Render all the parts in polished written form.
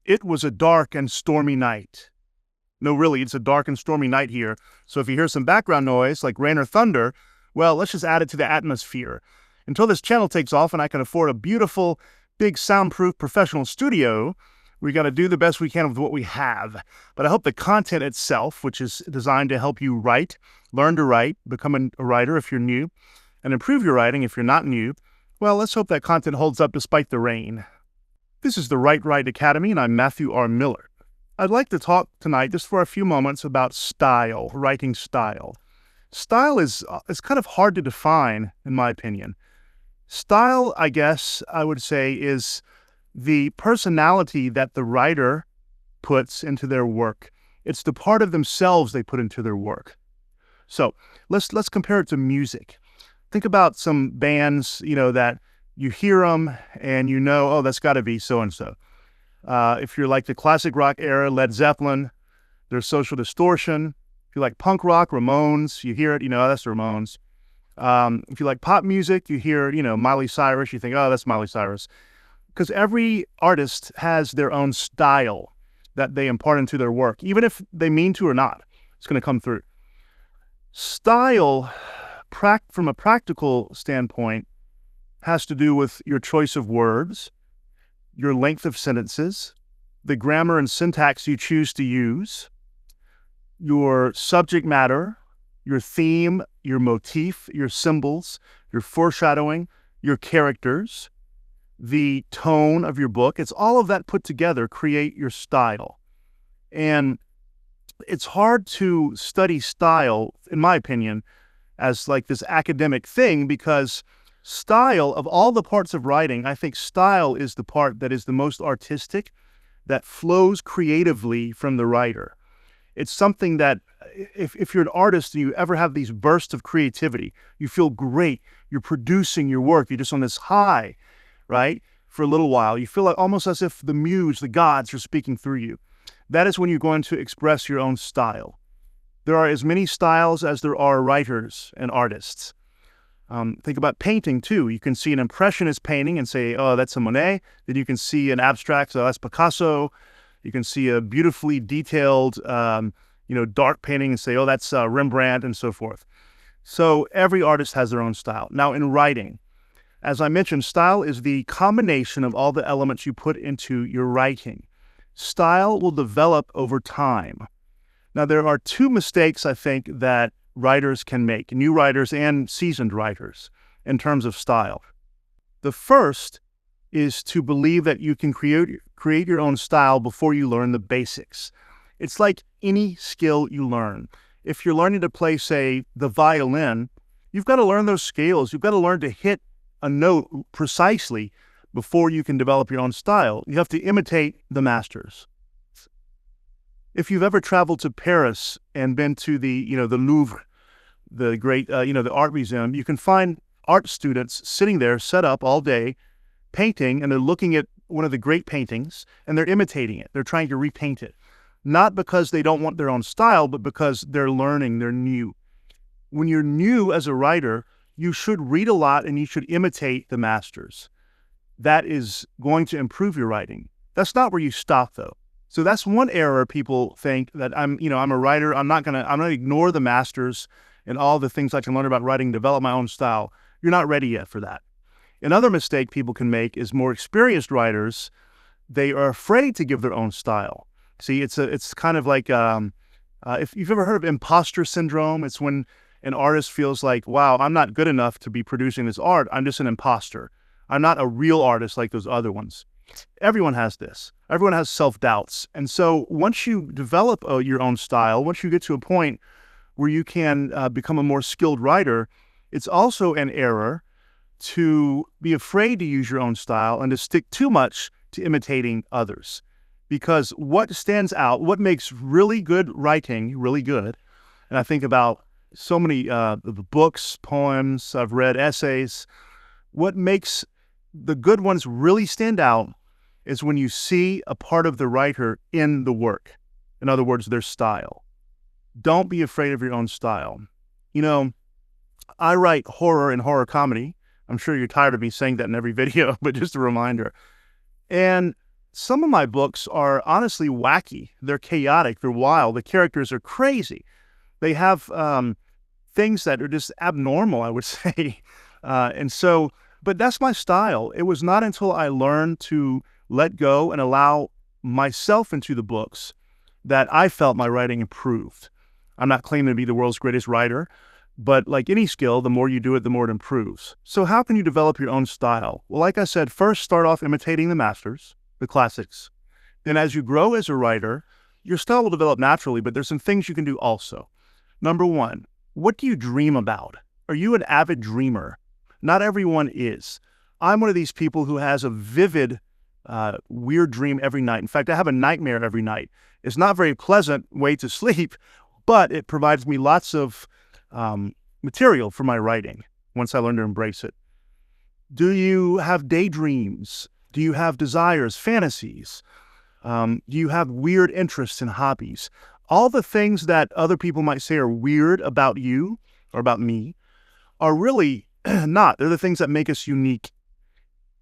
It was a dark and stormy night. No, really, it's a dark and stormy night here. So if you hear some background noise like rain or thunder, well, let's just add it to the atmosphere. Until this channel takes off and I can afford a beautiful, big, soundproof professional studio, we got to do the best we can with what we have. But I hope the content itself, which is designed to help you write, learn to write, become a writer if you're new, and improve your writing if you're not new, well, let's hope that content holds up despite the rain. This is the Write Right Academy, and I'm Matthew R. Miller. I'd like to talk tonight just for a few moments about style, writing style. Style is kind of hard to define, in my opinion. Style, I guess I would say, is the personality that the writer puts into their work. It's the part of themselves they put into their work. So let's compare it to music. Think about some bands, that you hear them and you know, oh, that's got to be so-and-so. If you're like the classic rock era, Led Zeppelin, there's Social Distortion. If you like punk rock, Ramones, you hear it, that's the Ramones. If you like pop music, you hear, Miley Cyrus, you think, oh, that's Miley Cyrus. Because every artist has their own style that they impart into their work, even if they mean to or not. It's going to come through. Style, from a practical standpoint, has to do with your choice of words, your length of sentences, the grammar and syntax you choose to use, your subject matter, your theme, your motif, your symbols, your foreshadowing, your characters, the tone of your book. It's all of that put together create your style. And it's hard to study style, in my opinion, as like this academic thing, because style, of all the parts of writing, I think style is the part that is the most artistic, that flows creatively from the writer. It's something that if you're an artist and you ever have these bursts of creativity, you feel great, you're producing your work, you're just on this high, right? For a little while, you feel like almost as if the muse, the gods are speaking through you. That is when you're going to express your own style. There are as many styles as there are writers and artists. Think about painting too. You can see an impressionist painting and say, oh, that's a Monet. Then you can see an abstract, so that's Picasso. You can see a beautifully detailed, dark painting and say, oh, that's Rembrandt, and so forth. So every artist has their own style. Now in writing, as I mentioned, style is the combination of all the elements you put into your writing. Style will develop over time. Now there are two mistakes I think that writers can make, new writers and seasoned writers, in terms of style. The first is to believe that you can create your own style before you learn the basics. It's like any skill you learn. If you're learning to play, say, the violin, you've got to learn those scales. You've got to learn to hit a note precisely before you can develop your own style. You have to imitate the masters. If you've ever traveled to Paris and been to the Louvre, the great, the art museum, you can find art students sitting there, set up all day, painting, and they're looking at one of the great paintings, and they're imitating it. They're trying to repaint it. Not because they don't want their own style, but because they're learning, they're new. When you're new as a writer, you should read a lot and you should imitate the masters. That is going to improve your writing. That's not where you stop, though. So that's one error. People think that I'm a writer. I'm not going to ignore the masters and all the things I can learn about writing, develop my own style. You're not ready yet for that. Another mistake people can make is more experienced writers, they are afraid to give their own style. See, it's kind of like, if you've ever heard of imposter syndrome, it's when an artist feels like, wow, I'm not good enough to be producing this art. I'm just an imposter. I'm not a real artist like those other ones. Everyone has this. Everyone has self-doubts. And so once you develop your own style, once you get to a point where you can become a more skilled writer, it's also an error to be afraid to use your own style and to stick too much to imitating others. Because what stands out, what makes really good writing really good, and I think about so many books, poems, I've read essays, what makes the good ones really stand out is when you see a part of the writer in the work. In other words, their style. Don't be afraid of your own style. I write horror and horror comedy. I'm sure you're tired of me saying that in every video, but just a reminder. And some of my books are honestly wacky. They're chaotic. They're wild. The characters are crazy. They have things that are just abnormal, I would say. But that's my style. It was not until I learned to let go and allow myself into the books that I felt my writing improved. I'm not claiming to be the world's greatest writer, but like any skill, the more you do it, the more it improves. So how can you develop your own style? Well, like I said, first start off imitating the masters, the classics. Then as you grow as a writer, your style will develop naturally, but there's some things you can do also. Number one, what do you dream about? Are you an avid dreamer? Not everyone is. I'm one of these people who has a vivid, weird dream every night. In fact, I have a nightmare every night. It's not a very pleasant way to sleep, but it provides me lots of material for my writing once I learn to embrace it. Do you have daydreams? Do you have desires, fantasies? Do you have weird interests and hobbies? All the things that other people might say are weird about you or about me are really not. They're the things that make us unique.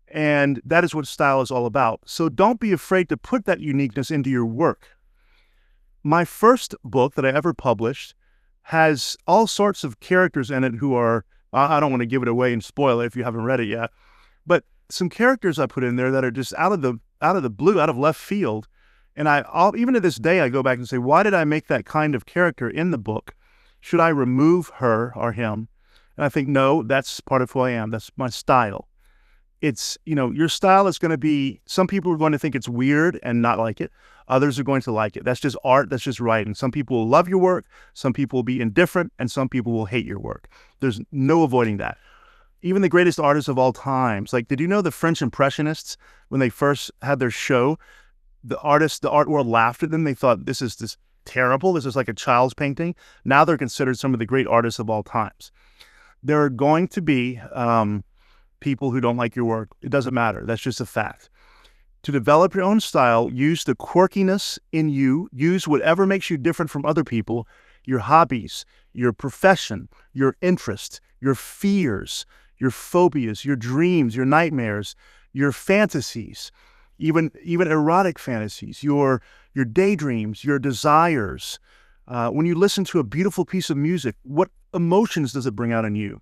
And that is what style is all about. So don't be afraid to put that uniqueness into your work. My first book that I ever published has all sorts of characters in it who are, I don't want to give it away and spoil it if you haven't read it yet, but some characters I put in there that are just out of the blue, out of left field. And even to this day, I go back and say, why did I make that kind of character in the book? Should I remove her or him? And I think, no, that's part of who I am. That's my style. It's, your style is going to be, some people are going to think it's weird and not like it. Others are going to like it. That's just art. That's just writing. Some people will love your work. Some people will be indifferent, and some people will hate your work. There's no avoiding that. Even the greatest artists of all times, like, did you know the French Impressionists, when they first had their show, the art world laughed at them. They thought, this is terrible. This is like a child's painting. Now they're considered some of the great artists of all times. There are going to be people who don't like your work. It doesn't matter. That's just a fact. To develop your own style, use the quirkiness in you. Use whatever makes you different from other people, your hobbies, your profession, your interests, your fears, your phobias, your dreams, your nightmares, your fantasies, even erotic fantasies, your daydreams, your desires. When you listen to a beautiful piece of music, what emotions does it bring out in you?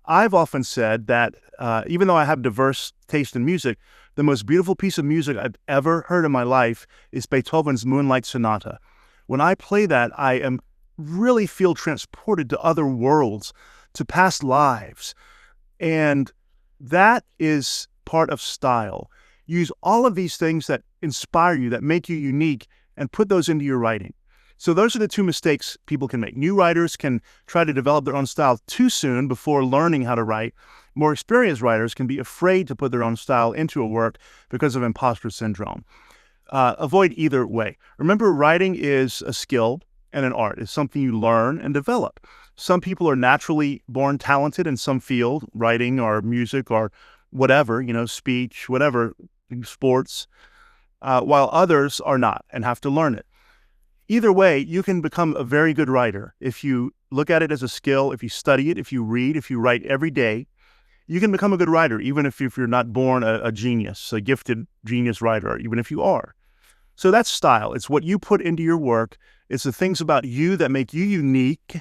I've often said that even though I have diverse taste in music, the most beautiful piece of music I've ever heard in my life is Beethoven's Moonlight Sonata. When I play that, I really feel transported to other worlds, to past lives. And that is part of style. Use all of these things that inspire you, that make you unique, and put those into your writing. So those are the two mistakes people can make. New writers can try to develop their own style too soon before learning how to write. More experienced writers can be afraid to put their own style into a work because of imposter syndrome. Avoid either way. Remember, writing is a skill and an art. It's something you learn and develop. Some people are naturally born talented in some field, writing or music or whatever, speech, whatever, sports, while others are not and have to learn it. Either way, you can become a very good writer. If you look at it as a skill, if you study it, if you read, if you write every day, you can become a good writer, even if you're not born a genius, a gifted genius writer, even if you are. So that's style. It's what you put into your work. It's the things about you that make you unique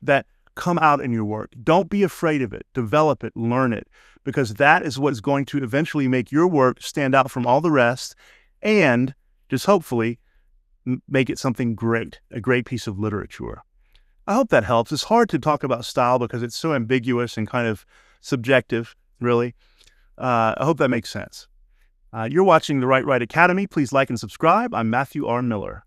that come out in your work. Don't be afraid of it. Develop it, learn it, because that is what's going to eventually make your work stand out from all the rest and just hopefully make it something great, a great piece of literature. I hope that helps. It's hard to talk about style because it's so ambiguous and kind of subjective, really. I hope that makes sense. You're watching the Write Right Academy. Please like and subscribe. I'm Matthew R. Miller.